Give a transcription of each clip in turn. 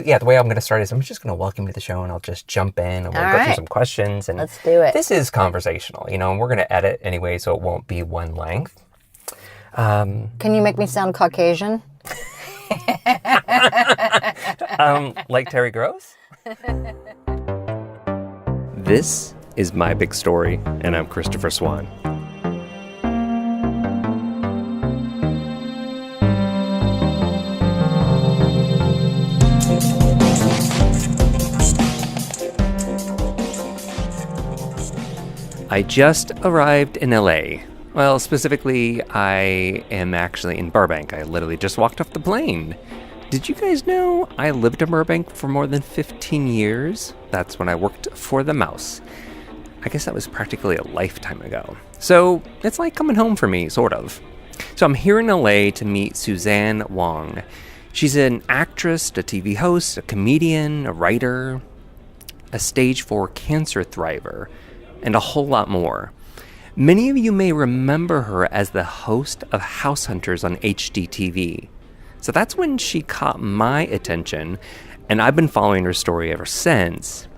yeah, the way I'm going to start is I'm just going to welcome you to the show, and I'll just jump in, and we'll go through some questions. And let's do it. This is conversational, and we're going to edit anyway, so it won't be one length. Can you make me sound Caucasian? Like Terry Gross? This is My Big Story, and I'm Christopher Swan. I just arrived in LA. Well, specifically, I am actually in Burbank. I literally just walked off the plane. Did you guys know I lived in Burbank for more than 15 years? That's when I worked for the Mouse. I guess that was practically a lifetime ago. So it's like coming home for me, sort of. So I'm here in LA to meet Suzanne Whang. She's an actress, a TV host, a comedian, a writer, a stage 4 cancer thriver, and a whole lot more. Many of you may remember her as the host of House Hunters on HGTV. So that's when she caught my attention, and I've been following her story ever since.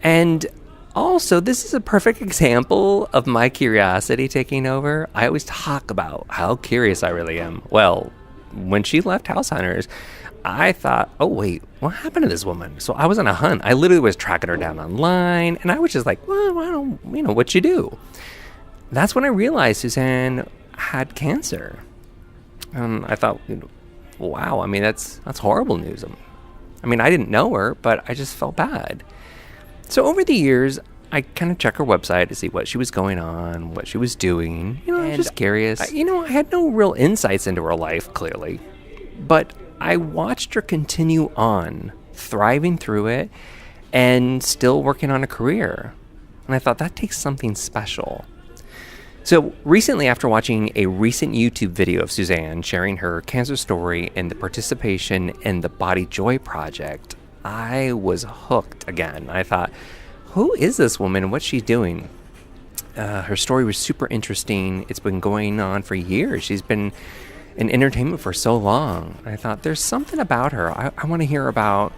And also, this is a perfect example of my curiosity taking over. I always talk about how curious I really am. Well, when she left House Hunters, I thought, oh wait, what happened to this woman? So I was on a hunt. I literally was tracking her down online, and I was just like, well, I don't, what'd you do? That's when I realized Suzanne had cancer. I thought, wow, I mean, that's horrible news. I mean, I didn't know her, but I just felt bad. So over the years, I kind of checked her website to see what she was going on, what she was doing. I was just curious. I had no real insights into her life, clearly. But I watched her continue on, thriving through it, and still working on a career. And I thought, that takes something special. So recently, after watching a recent YouTube video of Suzanne sharing her cancer story and the participation in the Body Joy Project, I was hooked again. I thought, who is this woman and what's she doing? Her story was super interesting. It's been going on for years. She's been in entertainment for so long. I thought, there's something about her. I want to hear about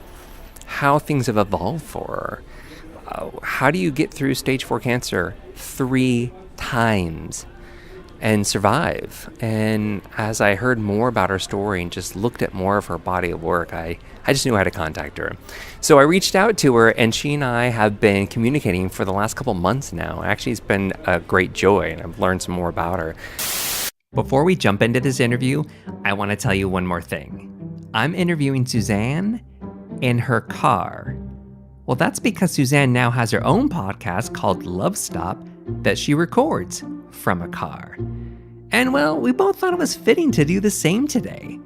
how things have evolved for her. How do you get through stage 4 cancer 3 times and survive? And as I heard more about her story and just looked at more of her body of work, I just knew how to contact her. So I reached out to her, and she and I have been communicating for the last couple months now. Actually, it's been a great joy, and I've learned some more about her. Before we jump into this interview, I want to tell you one more thing. I'm interviewing Suzanne in her car. Well, that's because Suzanne now has her own podcast called Love Stop that she records from a car. And well, we both thought it was fitting to do the same today.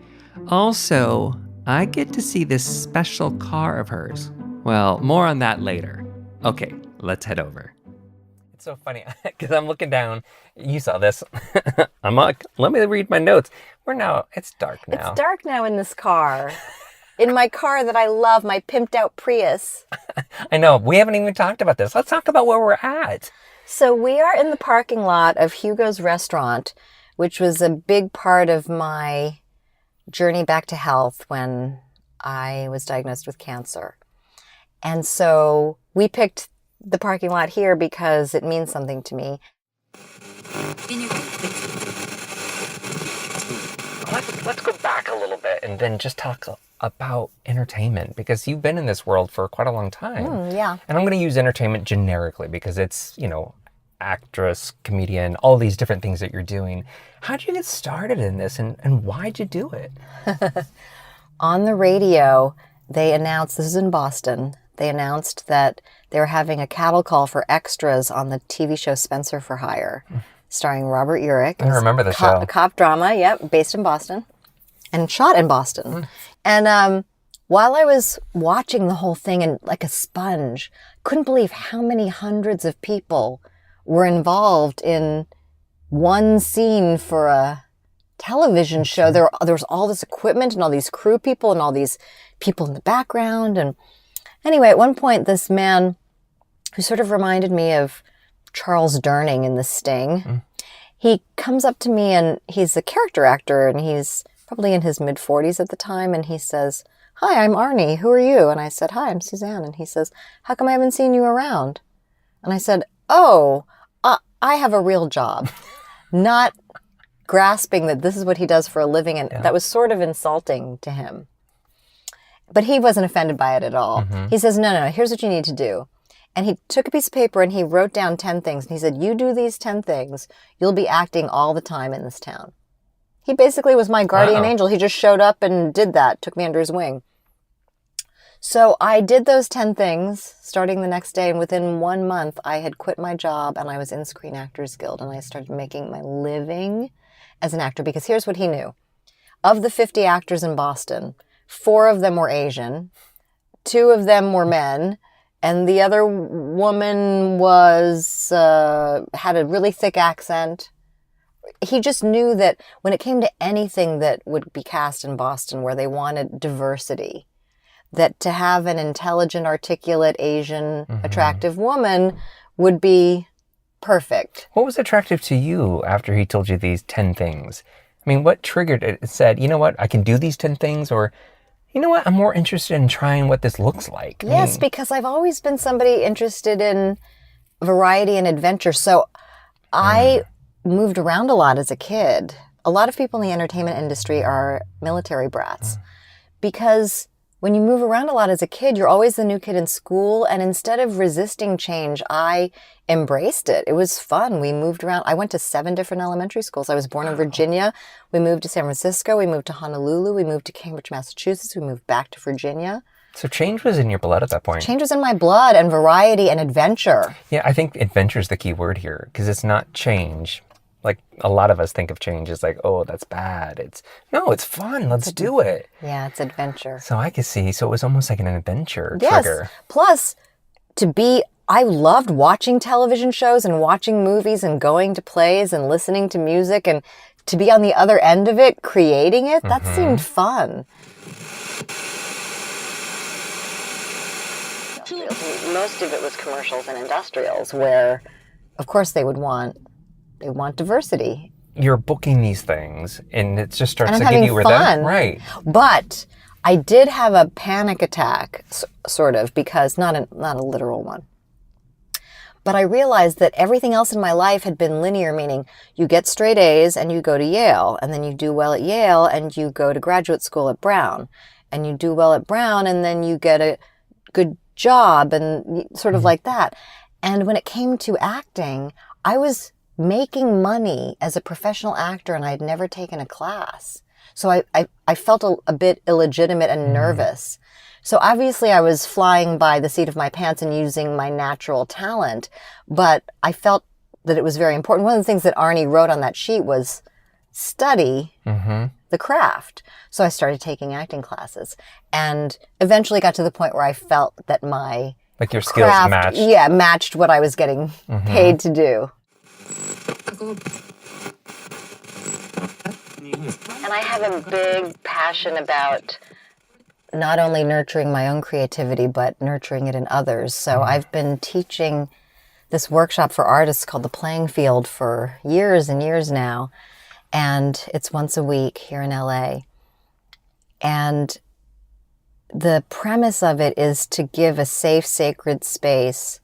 Also, I get to see this special car of hers. Well, more on that later. Okay, let's head over. It's so funny because I'm looking down. You saw this. I'm like, let me read my notes. It's dark now. It's dark now in this car. In my car that I love, my pimped out Prius. I know. We haven't even talked about this. Let's talk about where we're at. So we are in the parking lot of Hugos Restaurant, which was a big part of my journey back to health when I was diagnosed with cancer. And so we picked the parking lot here because it means something to me. Let's go back a little bit and then just talk about entertainment, because you've been in this world for quite a long time. Yeah. And I'm going to use entertainment generically because it's, actress, comedian, all these different things that you're doing. How'd you get started in this, and why'd you do it? On the radio, they announced, this is in Boston, they announced that they were having a cattle call for extras on the TV show Spencer for Hire, starring Robert Urich. I remember the show. A cop drama, based in Boston and shot in Boston. And while I was watching the whole thing and like a sponge, couldn't believe how many hundreds of people were involved in one scene for a television show. There was all this equipment and all these crew people and all these people in the background. And anyway, at one point, this man who sort of reminded me of Charles Durning in The Sting, he comes up to me, and he's a character actor, and he's probably in his mid-40s at the time, and he says, "Hi, I'm Arnie. Who are you?" And I said, "Hi, I'm Suzanne." And he says, "How come I haven't seen you around?" And I said, "Oh, I have a real job." Not grasping that this is what he does for a living. And that was sort of insulting to him. But he wasn't offended by it at all. He says, no, here's what you need to do. And he took a piece of paper and he wrote down 10 things. And he said, you do these 10 things, you'll be acting all the time in this town. He basically was my guardian angel. He just showed up and did that, took me under his wing. So I did those 10 things starting the next day. And within 1 month, I had quit my job and I was in Screen Actors Guild. And I started making my living as an actor, because here's what he knew. Of the 50 actors in Boston, 4 of them were Asian, 2 of them were men, and the other woman was had a really thick accent. He just knew that when it came to anything that would be cast in Boston where they wanted diversity, that to have an intelligent, articulate, Asian, attractive woman would be perfect. What was attractive to you after he told you these 10 things? I mean, what triggered it? It said, you know what, I can do these 10 things, or you know what, I'm more interested in trying what this looks like. Yes, because I've always been somebody interested in variety and adventure. So I moved around a lot as a kid. A lot of people in the entertainment industry are military brats because when you move around a lot as a kid, you're always the new kid in school. And instead of resisting change, I embraced it. It was fun. We moved around. I went to 7 different elementary schools. I was born in Virginia. We moved to San Francisco. We moved to Honolulu. We moved to Cambridge, Massachusetts. We moved back to Virginia. So change was in your blood at that point. Change was in my blood, and variety and adventure. Yeah, I think adventure is the key word here, because it's not change. Like a lot of us think of change as like, oh, that's bad. It's fun. Let's do it. Yeah, it's adventure. So I could see. So it was almost like an adventure trigger. Plus, I loved watching television shows and watching movies and going to plays and listening to music, and to be on the other end of it, creating it, that seemed fun. Most of it was commercials and industrials where, of course, they want diversity. You're booking these things, and it just starts to getting get you where that, right? But I did have a panic attack, sort of, because not a literal one. But I realized that everything else in my life had been linear, meaning you get straight A's and you go to Yale, and then you do well at Yale and you go to graduate school at Brown, and you do well at Brown and then you get a good job, and sort of like that. And when it came to acting, I was making money as a professional actor and I had never taken a class. So I felt a bit illegitimate and nervous. So obviously I was flying by the seat of my pants and using my natural talent, but I felt that it was very important. One of the things that Arnie wrote on that sheet was study the craft. So I started taking acting classes and eventually got to the point where I felt that my your skills craft, matched what I was getting paid to do. And I have a big passion about not only nurturing my own creativity, but nurturing it in others. So I've been teaching this workshop for artists called The Playing Field for years and years now. And it's once a week here in LA. And the premise of it is to give a safe, sacred space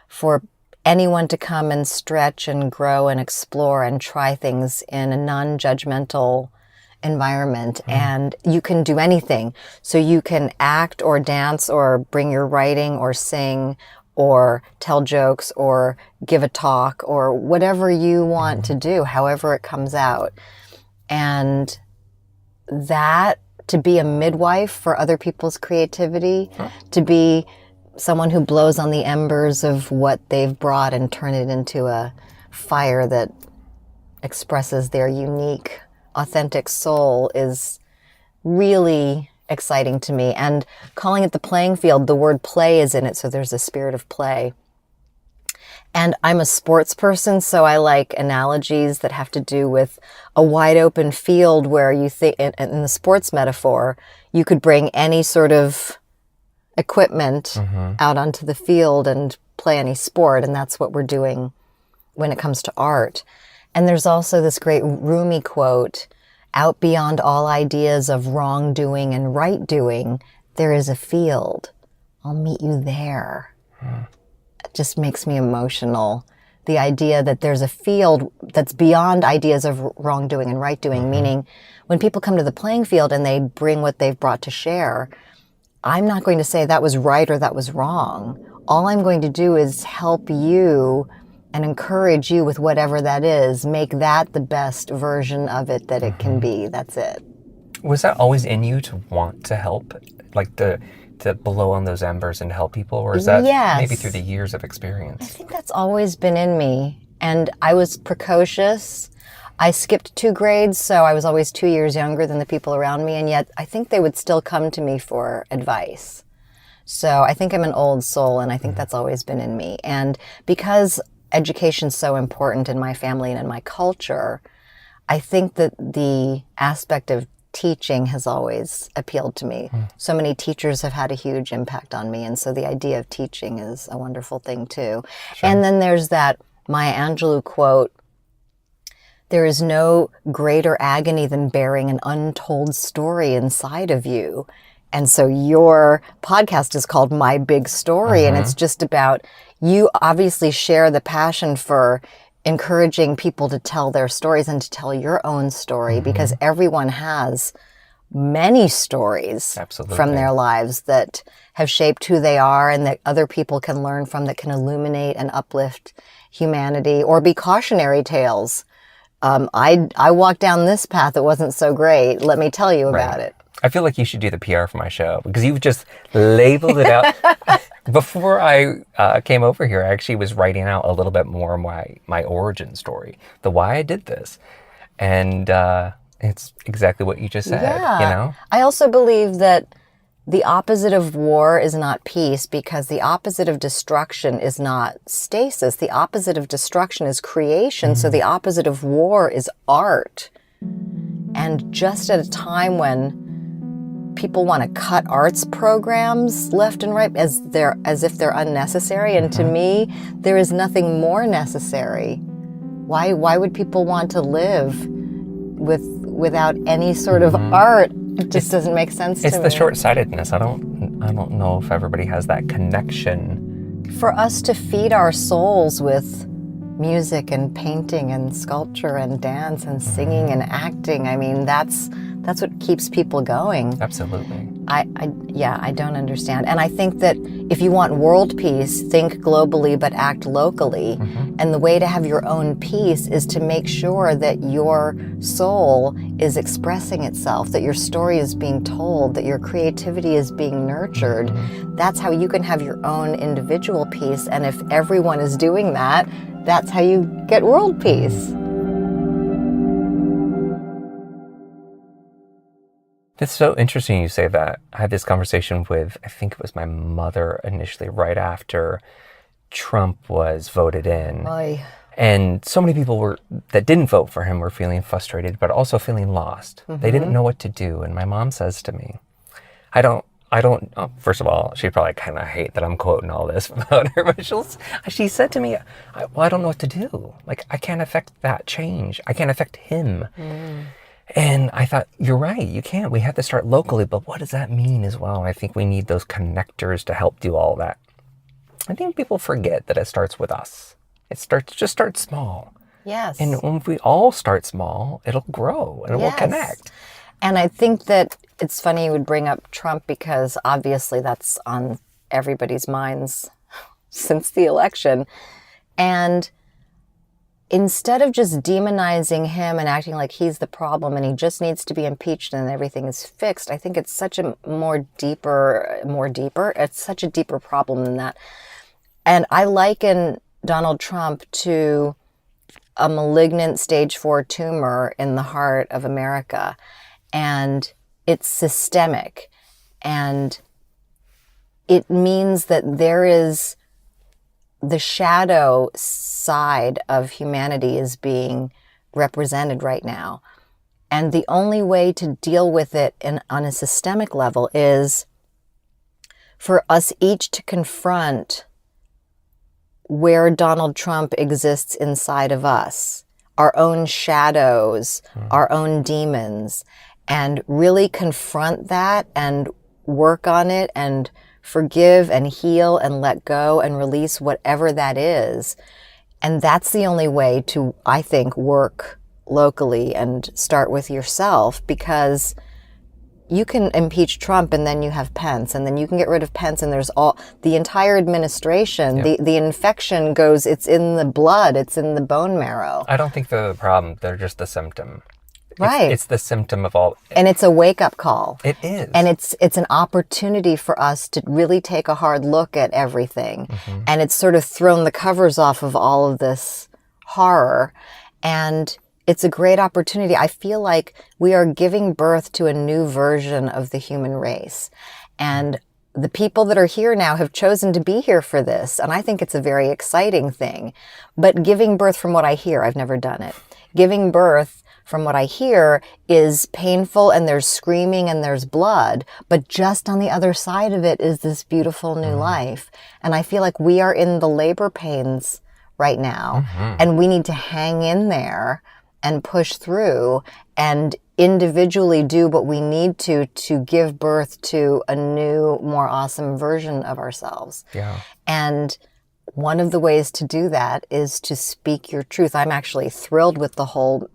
for anyone to come and stretch and grow and explore and try things in a non-judgmental environment. And you can do anything. So you can act or dance or bring your writing or sing or tell jokes or give a talk or whatever you want to do, however it comes out. And that, to be a midwife for other people's creativity, to be someone who blows on the embers of what they've brought and turn it into a fire that expresses their unique, authentic soul, is really exciting to me. And calling it The Playing Field, the word play is in it, so there's a spirit of play. And I'm a sports person, so I like analogies that have to do with a wide open field where you think, in the sports metaphor, you could bring any sort of equipment out onto the field and play any sport. And that's what we're doing when it comes to art. And there's also this great Rumi quote, out beyond all ideas of wrongdoing and right doing, there is a field. I'll meet you there. It just makes me emotional. The idea that there's a field that's beyond ideas of wrongdoing and right doing, meaning when people come to the playing field and they bring what they've brought to share, I'm not going to say that was right or that was wrong. All I'm going to do is help you and encourage you with whatever that is. Make that the best version of it that it can be. That's it. Was that always in you to want to help, like to blow on those embers and to help people? Or is that maybe through the years of experience? I think that's always been in me. And I was precocious. I skipped 2 grades, so I was always 2 years younger than the people around me. And yet I think they would still come to me for advice. So I think I'm an old soul, and I think that's always been in me. And because education's so important in my family and in my culture, I think that the aspect of teaching has always appealed to me. So many teachers have had a huge impact on me, and so the idea of teaching is a wonderful thing too. Sure. And then there's that Maya Angelou quote, "There is no greater agony than bearing an untold story inside of you." And so your podcast is called My Big Story, and it's just about, you obviously share the passion for encouraging people to tell their stories and to tell your own story, because everyone has many stories from their lives that have shaped who they are and that other people can learn from, that can illuminate and uplift humanity or be cautionary tales. I walked down this path that wasn't so great. Let me tell you about it. I feel like you should do the PR for my show, because you've just labeled it out. Before I came over here, I actually was writing out a little bit more my origin story, the why I did this. And it's exactly what you just said, you know? I also believe that the opposite of war is not peace, because the opposite of destruction is not stasis. The opposite of destruction is creation. So the opposite of war is art. And just at a time when people want to cut arts programs left and right as if they're unnecessary, and to me, there is nothing more necessary. Why would people want to live without any sort of art? It just doesn't make sense to me. It's the short-sightedness. I don't know if everybody has that connection. For us to feed our souls with music and painting and sculpture and dance and singing and acting, I mean, that's what keeps people going. Absolutely. I don't understand. And I think that if you want world peace, think globally but act locally. And the way to have your own peace is to make sure that your soul is expressing itself, that your story is being told, that your creativity is being nurtured. That's how you can have your own individual peace. And if everyone is doing that, that's how you get world peace. It's so interesting you say that. I had this conversation with, I think it was my mother initially, right after Trump was voted in. Oy. And so many people that didn't vote for him were feeling frustrated, but also feeling lost. They didn't know what to do. And my mom says to me, first of all, she'd probably kind of hate that I'm quoting all this about her, but she said to me, I don't know what to do. Like, I can't affect that change. I can't affect him. And I thought, you're right, you can't. We have to start locally, but what does that mean as well? I think we need those connectors to help do all that. I think people forget that it starts with us. Just start small. Yes. And when we all start small, it'll grow and it will connect. And I think that it's funny you would bring up Trump, because obviously that's on everybody's minds since the election. And instead of just demonizing him and acting like he's the problem and he just needs to be impeached and everything is fixed, I think it's such a it's such a deeper problem than that. And I liken Donald Trump to a malignant stage 4 tumor in the heart of America. And it's systemic. And it means that there is the shadow side of humanity is being represented right now. And the only way to deal with it on a systemic level is for us each to confront where Donald Trump exists inside of us, our own shadows, our own demons, and really confront that and work on it and forgive and heal and let go and release whatever that is. And that's the only way to, I think, work locally and start with yourself, because you can impeach Trump and then you have Pence, and then you can get rid of Pence, and there's the entire administration, the infection goes, it's in the blood, it's in the bone marrow. I don't think they're the problem. They're just the symptom. Right. It's the symptom of all. And it's a wake-up call. It is. And it's an opportunity for us to really take a hard look at everything. Mm-hmm. And it's sort of thrown the covers off of all of this horror. And it's a great opportunity. I feel like we are giving birth to a new version of the human race. And the people that are here now have chosen to be here for this. And I think it's a very exciting thing. But giving birth, from what I hear, I've never done it. Giving birth, from what I hear, is painful, and there's screaming and there's blood. But just on the other side of it is this beautiful new life. And I feel like we are in the labor pains right now. Mm-hmm. And we need to hang in there and push through and individually do what we need to give birth to a new, more awesome version of ourselves. Yeah. And one of the ways to do that is to speak your truth. I'm actually thrilled with the whole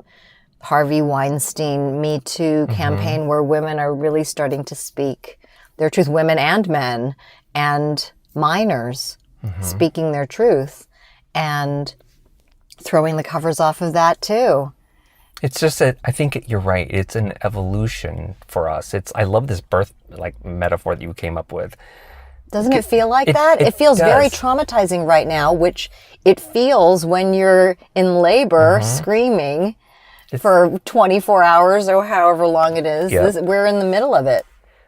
Harvey Weinstein Me Too campaign, where women are really starting to speak their truth, women and men, and minors speaking their truth and throwing the covers off of that too. It's just that I think you're right. It's an evolution for us. I love this birth metaphor that you came up with. Doesn't it feel like that? It feels very traumatizing right now, which it feels when you're in labor screaming for 24 hours or however long it is. Yep. We're in the middle of it.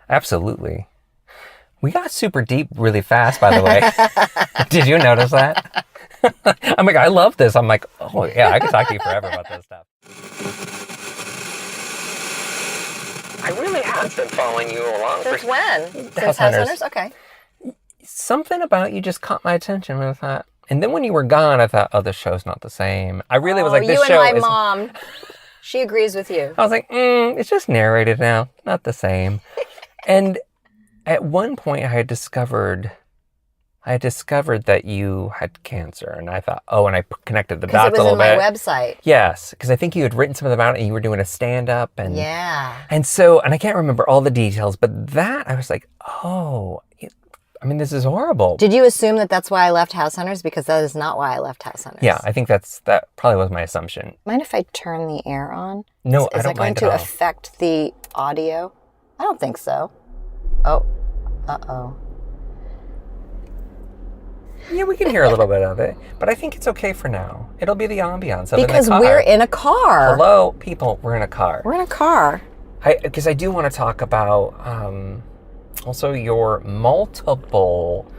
Absolutely. We got super deep really fast, by the way. Did you notice that? I'm like, I love this. I'm like, oh yeah, I could talk to you forever about this stuff. I really have been following you along. Since when? Since House Hunters? Okay. Something about you just caught my attention when I thought, and then when you were gone, I thought, oh, this show's not the same. I really was like, this show is... you and my mom. She agrees with you. I was like, it's just narrated now. Not the same. And at one point I had discovered that you had cancer, and I thought, and I connected the dots a little bit. Because it was in my website. Yes, because I think you had written something about it, and you were doing a stand-up. And yeah. And so, and I can't remember all the details, but that, I was like, this is horrible. Did you assume that that's why I left House Hunters? Because that is not why I left House Hunters. Yeah, I think that probably was my assumption. Mind if I turn the air on? No, I don't mind at all. Is that going to affect the audio? I don't think so. Oh, uh-oh. Yeah, we can hear a little bit of it, but I think it's okay for now. It'll be the ambiance of because in the car. We're in a car. Hello, people, we're in a car. We're in a car. Because I do want to talk about also your multiple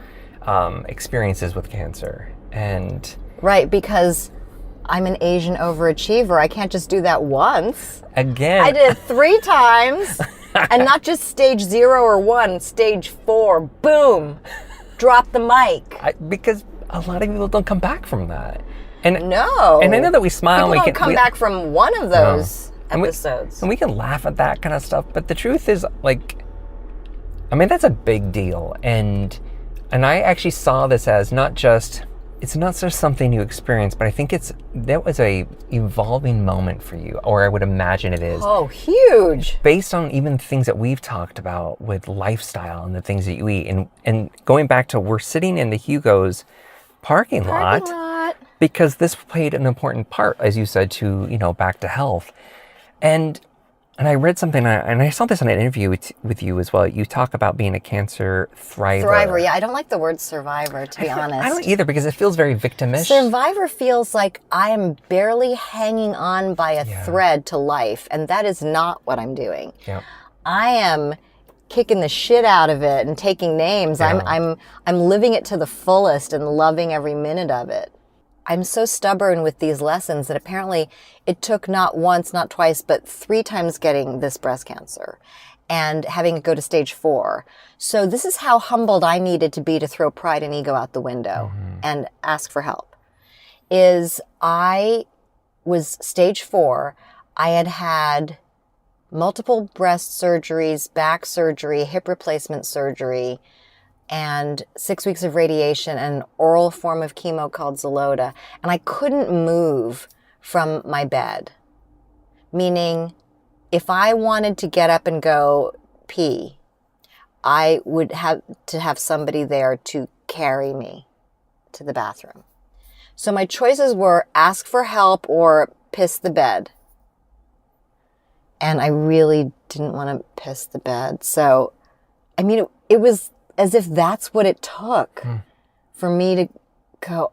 experiences with cancer. And right, because I'm an Asian overachiever. I can't just do that once. Again. I did it 3 times. And not just stage 0 or 1, stage 4. Boom. Drop the mic. Because a lot of people don't come back from that. And no. And I know that we smile. People don't come back from one of those episodes. And we can laugh at that kind of stuff. But the truth is, that's a big deal. And I actually saw this as it's not just something you experience, but I think that was a evolving moment for you, or I would imagine it is. Oh, huge. Based on even things that we've talked about with lifestyle and the things that you eat. And going back to, we're sitting in the Hugos parking lot because this played an important part, as you said, to, back to health. And I read something, and I saw this in an interview with you as well. You talk about being a cancer thriver. Thriver, yeah. I don't like the word survivor, to be honest. I don't either, because it feels very victimish. Survivor feels like I am barely hanging on by a thread to life, and that is not what I'm doing. Yeah. I am kicking the shit out of it and taking names. Yeah. I'm living it to the fullest and loving every minute of it. I'm so stubborn with these lessons that apparently it took not once, not twice, but 3 times getting this breast cancer and having it go to stage 4. So this is how humbled I needed to be to throw pride and ego out the window and ask for help. I was stage 4. I had multiple breast surgeries, back surgery, hip replacement surgery, and 6 weeks of radiation and an oral form of chemo called Xeloda. And I couldn't move from my bed. Meaning, if I wanted to get up and go pee, I would have to have somebody there to carry me to the bathroom. So my choices were ask for help or piss the bed. And I really didn't want to piss the bed. So, I mean, it was as if that's what it took for me to go,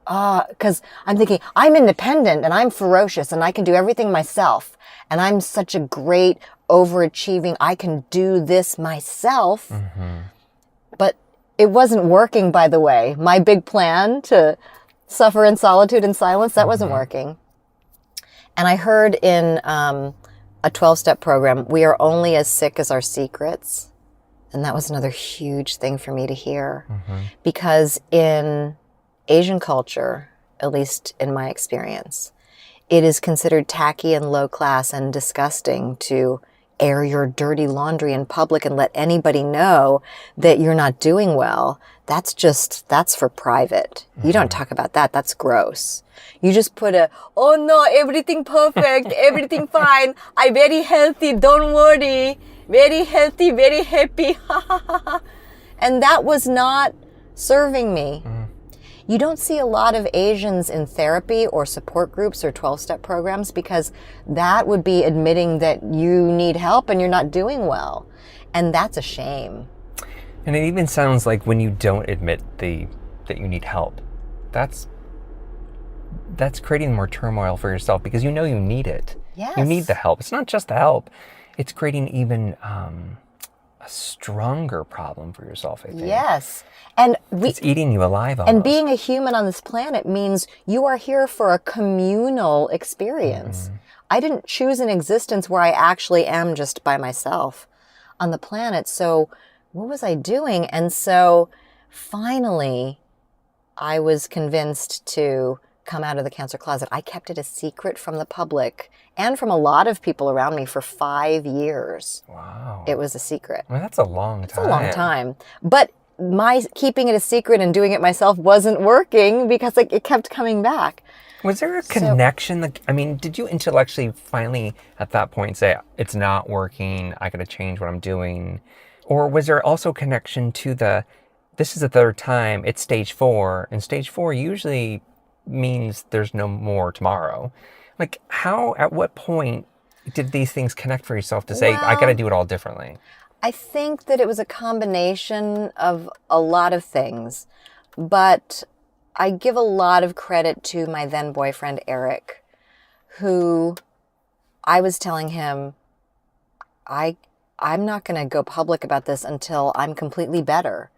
because I'm thinking, I'm independent and I'm ferocious and I can do everything myself. And I'm such a great overachieving, I can do this myself. But it wasn't working, by the way. My big plan to suffer in solitude and silence, that wasn't working. And I heard in a 12-step program, we are only as sick as our secrets. And that was another huge thing for me to hear. Because in Asian culture, at least in my experience, it is considered tacky and low class and disgusting to air your dirty laundry in public and let anybody know that you're not doing well. That's for private. You don't talk about that. That's gross. You just put oh no, everything perfect, everything fine. I'm very healthy, don't worry. Very healthy, very happy. And that was not serving me. You don't see a lot of Asians in therapy or support groups or 12-step programs because that would be admitting that you need help and you're not doing well. And that's a shame. And it even sounds like when you don't admit that you need help, that's creating more turmoil for yourself because you know you need it. Yes. You need the help. It's not just the help. It's creating even a stronger problem for yourself, I think. Yes. And it's eating you alive almost. And being a human on this planet means you are here for a communal experience. I didn't choose an existence where I actually am just by myself on the planet. So what was I doing? And so finally, I was convinced to come out of the cancer closet. I kept it a secret from the public and from a lot of people around me for 5 years. Wow. It was a secret. I mean, that's a long time. It's a long time. But my keeping it a secret and doing it myself wasn't working because it kept coming back. Was there a connection? I mean, did you intellectually finally at that point say, it's not working, I got to change what I'm doing? Or was there also connection to this is the third time, it's stage 4, and stage 4 usually means there's no more tomorrow. Like at what point did these things connect for yourself to say, I got to do it all differently? I think that it was a combination of a lot of things, but I give a lot of credit to my then boyfriend, Eric, who I was telling him, I'm not going to go public about this until I'm completely better.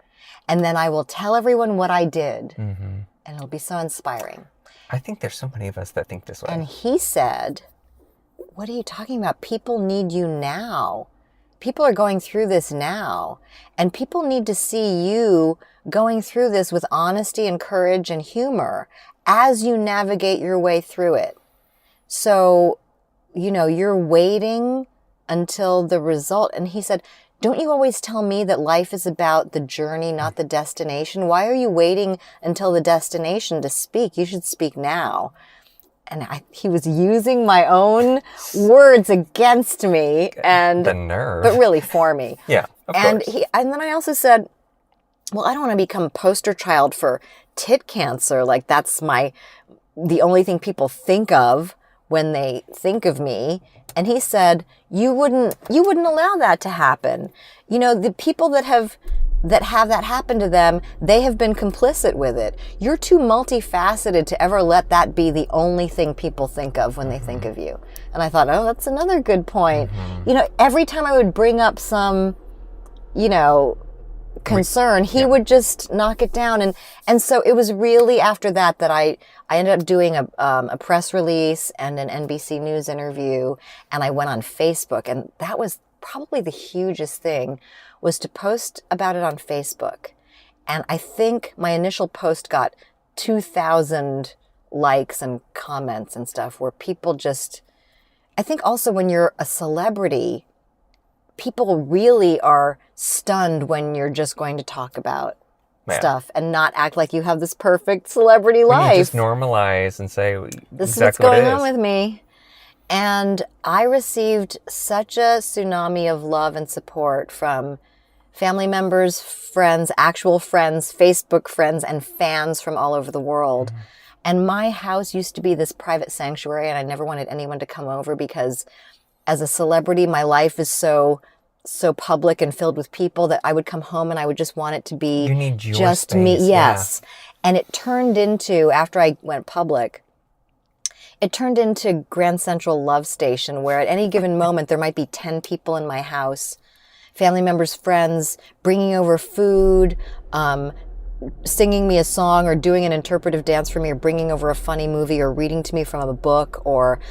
And then I will tell everyone what I did. And it'll be so inspiring. I think there's so many of us that think this way. And he said, what are you talking about? People need you now. People are going through this now. And people need to see you going through this with honesty and courage and humor as you navigate your way through it. So, you're waiting until the result. And he said, don't you always tell me that life is about the journey, not the destination? Why are you waiting until the destination to speak? You should speak now. And he was using my own words against me, and the nerve, but really for me. Yeah, of course. And then I also said, well, I don't want to become a poster child for tit cancer. Like that's the only thing people think of when they think of me. And he said, you wouldn't allow that to happen. The people that have that happen to them, they have been complicit with it. You're too multifaceted to ever let that be the only thing people think of when they think of you. And I thought, oh, that's another good point. Every time I would bring up some, concern, he would just knock it down. And so it was really after that I ended up doing a press release and an NBC News interview, and I went on Facebook, and that was probably the hugest thing, was to post about it on Facebook. And I think my initial post got 2,000 likes and comments and stuff where people just, I think also when you're a celebrity, people really are stunned when you're just going to talk about stuff and not act like you have this perfect celebrity life. You just normalize and say, this is what's going on with me. And I received such a tsunami of love and support from family members, friends, actual friends, Facebook friends, and fans from all over the world. And my house used to be this private sanctuary, and I never wanted anyone to come over because as a celebrity, my life is so public and filled with people that I would come home and I would just want it to be just me. Yes. Yeah. And it turned into, after I went public, it turned into Grand Central Love Station, where at any given moment there might be 10 people in my house, family members, friends, bringing over food, singing me a song or doing an interpretive dance for me, or bringing over a funny movie, or reading to me from a book, or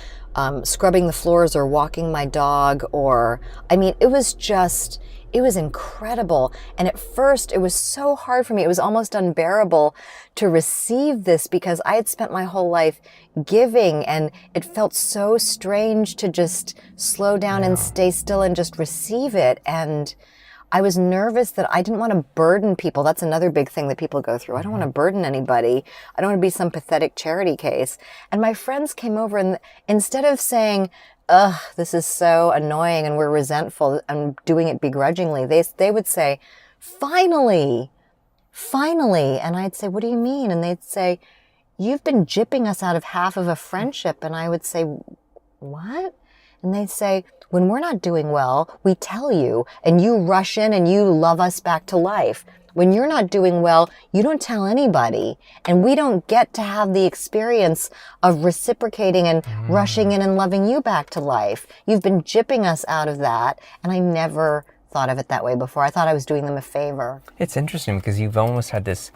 scrubbing the floors, or walking my dog, it was incredible. And at first it was so hard for me. It was almost unbearable to receive this because I had spent my whole life giving, and it felt so strange to just slow down and stay still and just receive it. And I was nervous that I didn't want to burden people. That's another big thing that people go through. I don't want to burden anybody. I don't want to be some pathetic charity case. And my friends came over, and instead of saying, ugh, this is so annoying and we're resentful and doing it begrudgingly, they would say, finally. And I'd say, what do you mean? And they'd say, you've been gypping us out of half of a friendship. And I would say, what? And they'd say, when we're not doing well, we tell you, and you rush in and you love us back to life. When you're not doing well, you don't tell anybody. And we don't get to have the experience of reciprocating and rushing in and loving you back to life. You've been gypping us out of that. And I never thought of it that way before. I thought I was doing them a favor. It's interesting because you've almost had this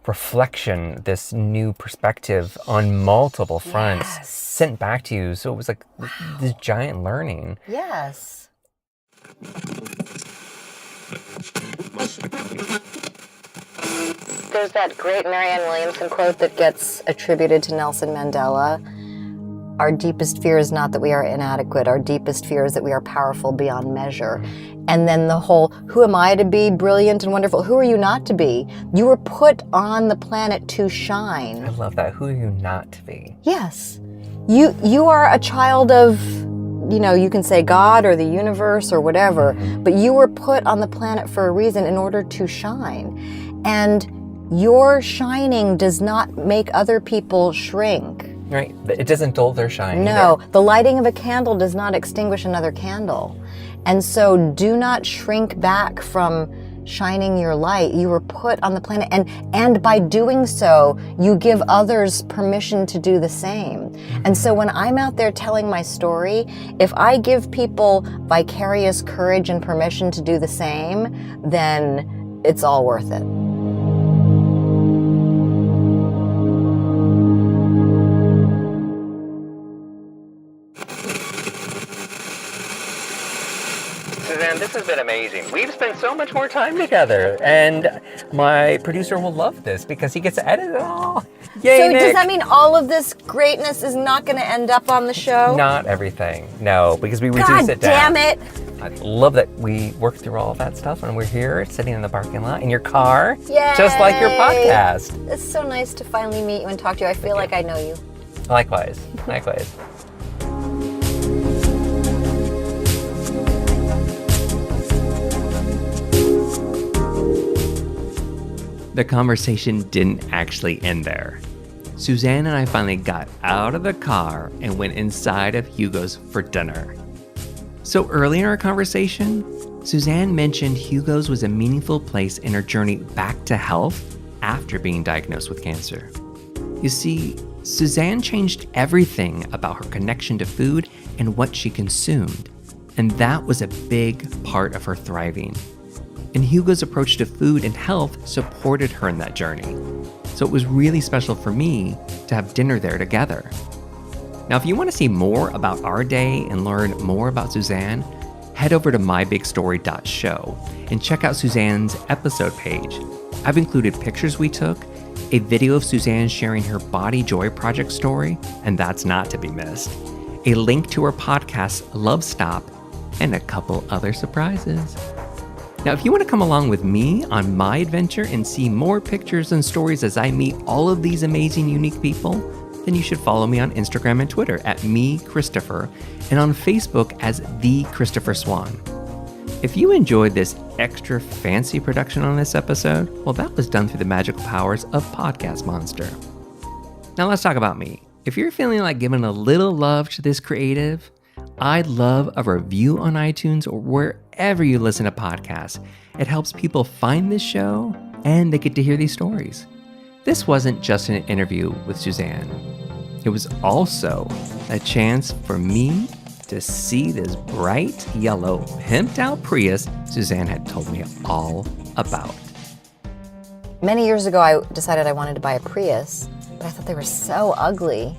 reflection, this new perspective on multiple fronts sent back to you. So it was like this giant learning. Yes. There's that great Marianne Williamson quote that gets attributed to Nelson Mandela. Our deepest fear is not that we are inadequate. Our deepest fear is that we are powerful beyond measure. And then the whole, who am I to be brilliant and wonderful? Who are you not to be? You were put on the planet to shine. I love that. Who are you not to be? Yes. You are a child of, you can say God or the universe or whatever, but you were put on the planet for a reason, in order to shine. And your shining does not make other people shrink. Right. It doesn't dull their shine. No. Either. The lighting of a candle does not extinguish another candle. And so do not shrink back from shining your light. You were put on the planet, and by doing so, you give others permission to do the same. And so when I'm out there telling my story, if I give people vicarious courage and permission to do the same, then it's all worth it. Suzanne, this has been amazing. We've spent so much more time together, and my producer will love this because he gets to edit it all. Yay, so Nick. Does that mean all of this greatness is not going to end up on the show? Not everything, no, because we reduce God it down. damn it! I love that we worked through all of that stuff, and we're here sitting in the parking lot in your car, Yay! Just like your podcast. It's so nice to finally meet you and talk to you. I feel like I know you. Likewise. The conversation didn't actually end there. Suzanne and I finally got out of the car and went inside of Hugos for dinner. So early in our conversation, Suzanne mentioned Hugos was a meaningful place in her journey back to health after being diagnosed with cancer. You see, Suzanne changed everything about her connection to food and what she consumed, and that was a big part of her thriving. And Hugos' approach to food and health supported her in that journey. So it was really special for me to have dinner there together. Now, if you want to see more about our day and learn more about Suzanne, head over to mybigstory.show and check out Suzanne's episode page. I've included pictures we took, a video of Suzanne sharing her Body Joy Project story, and that's not to be missed, a link to her podcast, Love Stop, and a couple other surprises. Now, if you want to come along with me on my adventure and see more pictures and stories as I meet all of these amazing, unique people, then you should follow me on Instagram and Twitter at @MeChristopher and on Facebook as The Christopher Swan. If you enjoyed this extra fancy production on this episode, well, that was done through the magical powers of Podcast Monster. Now let's talk about me. If you're feeling like giving a little love to this creative, I'd love a review on iTunes or wherever you listen to podcasts. It helps people find this show and they get to hear these stories. This wasn't just an interview with Suzanne. It was also a chance for me to see this bright yellow pimped out Prius Suzanne had told me all about. Many years ago, I decided I wanted to buy a Prius, but I thought they were so ugly.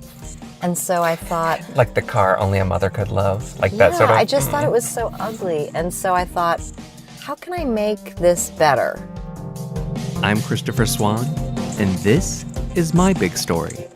And so I thought... Like the car only a mother could love? Like yeah, that sort of... I just thought it was so ugly. And so I thought, how can I make this better? I'm Christopher Swan, and this is my big story.